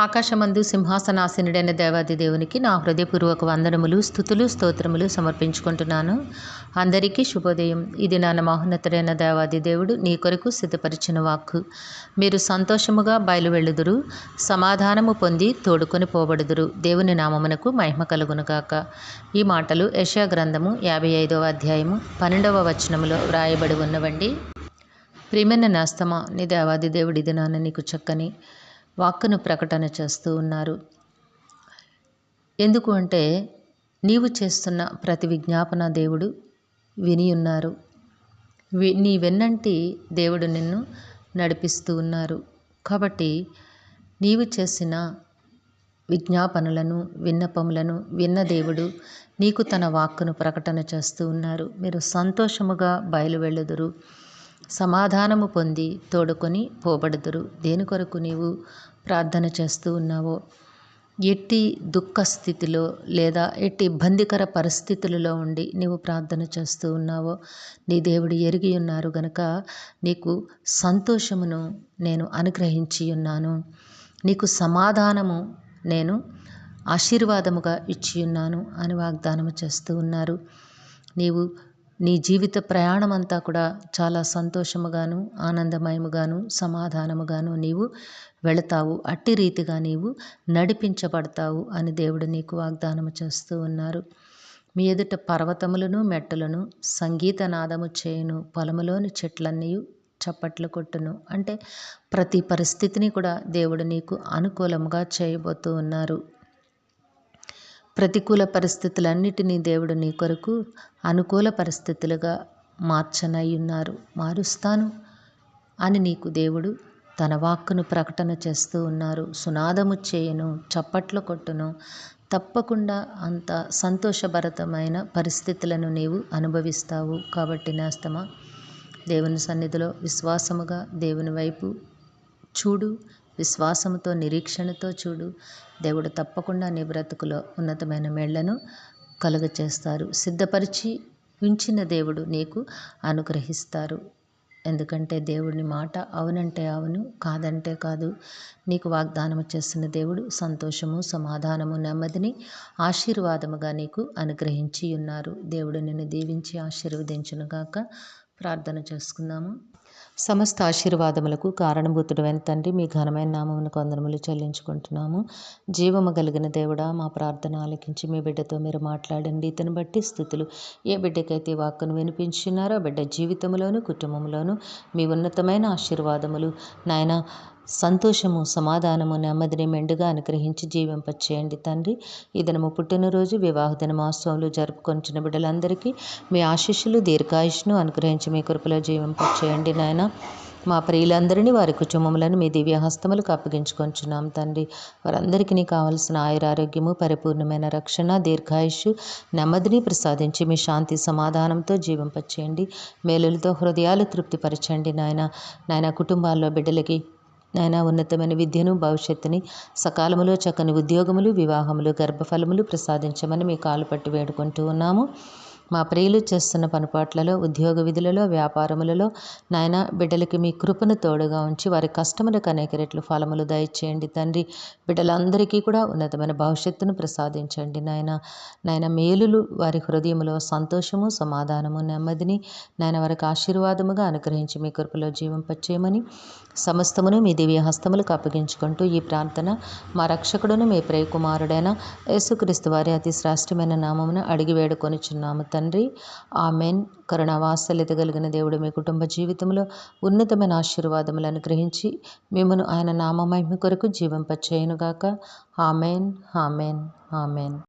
ఆకాశమందు సింహాసనాసీనుడైన దేవాది దేవునికి నా హృదయపూర్వక వందనములు, స్తుతులు, స్తోత్రములు సమర్పించుకుంటున్నాను. అందరికీ శుభోదయం. ఇది నా మహోన్నతుడైన దేవాది దేవుడు నీ కొరకు సిద్ధపరిచిన వాక్కు. మీరు సంతోషముగా బయలువెళ్ళుదురు, సమాధానము పొంది తోడుకొని పోబడుదురు. దేవుని నామమునకు మహిమ కలుగునుగాక. ఈ మాటలు యెషయా గ్రంథము 55వ అధ్యాయము 12వ వచనములో వ్రాయబడి ఉన్నవండి. ప్రియమైన నేస్తమా, నీ దేవాది దేవుడి దినాన నీకు చక్కని వాక్కును ప్రకటన చేస్తూ ఉన్నారు. ఎందుకు అంటే నీవు చేస్తున్న ప్రతి విజ్ఞాపన దేవుడు విని ఉన్నారు. నీ వెన్నంటి దేవుడు నిన్ను నడిపిస్తూ ఉన్నారు. కాబట్టి నీవు చేసిన విజ్ఞాపనలను, విన్నపములను విన్న దేవుడు నీకు తన వాక్కును ప్రకటన చేస్తూ ఉన్నారు. మీరు సంతోషముగా బయలువెళ్ళుదురు, సమాధానము పొంది తోడుకొని పోబడుదురు. దేని కొరకు నీవు ప్రార్థన చేస్తూ ఉన్నావో, ఎట్టి దుఃఖ స్థితిలో లేదా ఎట్టి ఇబ్బందికర పరిస్థితులలో ఉండి నీవు ప్రార్థన చేస్తూ ఉన్నావో నీ దేవుడు ఎరిగి ఉన్నారు గనుక నీకు సంతోషమును నేను అనుగ్రహించి ఉన్నాను, నీకు సమాధానము నేను ఆశీర్వాదముగా ఇచ్చి ఉన్నాను అని వాగ్దానము చేస్తూ ఉన్నారు. నీవు నీ జీవిత ప్రయాణం అంతా కూడా చాలా సంతోషముగాను, ఆనందమయముగాను, సమాధానముగాను నీవు వెళతావు. అట్టి రీతిగా నీవు నడిపించబడతావు అని దేవుడు నీకు వాగ్దానము చేస్తూ ఉన్నారు. మీ ఎదుట పర్వతములను మెట్టలను సంగీత నాదము చేయును, పొలములోని చెట్లన్నీ చప్పట్లు కొట్టును. అంటే ప్రతి పరిస్థితిని కూడా దేవుడు నీకు అనుకూలముగా చేయబోతూ ఉన్నారు. ప్రతికూల పరిస్థితులన్నిటినీ దేవుడు నీ కొరకు అనుకూల పరిస్థితులుగా మార్చనయ్యున్నారు. మారుస్తాను అని నీకు దేవుడు తన వాక్కును ప్రకటన చేస్తూ ఉన్నారు. సునాదము చేయును, చప్పట్లు కొట్టును. తప్పకుండా అంత సంతోషభరితమైన పరిస్థితులను నీవు అనుభవిస్తావు. కాబట్టి నేస్తమా, దేవుని సన్నిధిలో విశ్వాసముగా దేవుని వైపు చూడు, విశ్వాసముతో నిరీక్షణతో చూడు. దేవుడు తప్పకుండా నీ బ్రతుకులో ఉన్నతమైన మేళ్లను కలుగచేస్తారు. సిద్ధపరిచి ఉంచిన దేవుడు నీకు అనుగ్రహిస్తారు. ఎందుకంటే దేవుని మాట అవునంటే అవును, కాదంటే కాదు. నీకు వాగ్దానము చేస్తున్న దేవుడు సంతోషము, సమాధానము, నెమ్మదిని, ఆశీర్వాదముగా నీకు అనుగ్రహించి ఉన్నారు. దేవుడు నిన్ను దీవించి ఆశీర్వదించునుగాక. ప్రార్థన చేసుకుందాము. సమస్త ఆశీర్వాదములకు కారణభూతుడైన తండ్రి, మీ ఘనమైన నామమునకు వందనములు చెల్లించుకుంటున్నాము. జీవము కలిగిన దేవుడా, మా ప్రార్థన ఆలకించి మీ బిడ్డతో మీరు మాట్లాడండి. ఇతను బట్టి స్థుతులు. ఏ బిడ్డకైతే వాక్కును వినిపించున్నారో బిడ్డ జీవితంలోను, కుటుంబంలోను మీ ఉన్నతమైన ఆశీర్వాదములు నాయన, సంతోషము, సమాధానము, నెమ్మదిని మెండుగా అనుగ్రహించి జీవింపచేయండి తండ్రి. ఈ దినము పుట్టినరోజు, వివాహ దినమోత్సవాలు జరుపుకొంచిన బిడ్డలందరికీ మీ ఆశీస్సులు, దీర్ఘాయుష్ను అనుగ్రహించి మీ కృపలో జీవింపచేయండి నాయన. మా ప్రియులందరినీ, వారి కుటుంబములను మీ దివ్య హస్తములకు అప్పగించుకొంచున్నాం తండ్రి. వారందరికీ కావలసిన ఆయురారోగ్యము, పరిపూర్ణమైన రక్షణ, దీర్ఘాయుష్షు, నెమ్మదిని ప్రసాదించి మీ శాంతి సమాధానంతో జీవింపచేయండి. మేలులతో హృదయాలు తృప్తిపరచండి నాయన. కుటుంబాల్లో బిడ్డలకి నాయన ఉన్నతమైన విద్యను, భవిష్యత్తుని, సకాలములో చక్కని ఉద్యోగములు, వివాహములు, గర్భఫలములు ప్రసాదించమని మీ కాలు పట్టి వేడుకుంటూ ఉన్నాము. మా ప్రియులు చేస్తున్న పనిపాట్లలో, ఉద్యోగ విధులలో, వ్యాపారములలో నాయన బిడ్డలకి మీ కృపను తోడుగా ఉంచి వారి కష్టములకు అనేక రెట్లు ఫలములు దయచేయండి తండ్రి. బిడ్డలందరికీ కూడా ఉన్నతమైన భవిష్యత్తును ప్రసాదించండి నాయన. మేలులు వారి హృదయంలో సంతోషము, సమాధానము, నెమ్మదిని వారికి ఆశీర్వాదముగా అనుగ్రహించి మీ కృపలో జీవింపచేయమని సమస్తమును మీ దివ్య హస్తములకు అప్పగించుకుంటూ ఈ ప్రార్థన మా రక్షకుడును మీ ప్రియకుమారుడైన యేసుక్రీస్తు వారి అతి శ్రేష్టమైన నామమున అడిగి వేడుకొనిచున్నాము తండ్రి. ఆమెన్. కరుణావాత్సల్యత కలిగిన దేవుడు మీ కుటుంబ జీవితంలో ఉన్నతమైన ఆశీర్వాదములను అనుగ్రహించి మిమ్మును ఆయన నామమహిమ కొరకు జీవింపచేయునుగాక. Amen, amen, amen.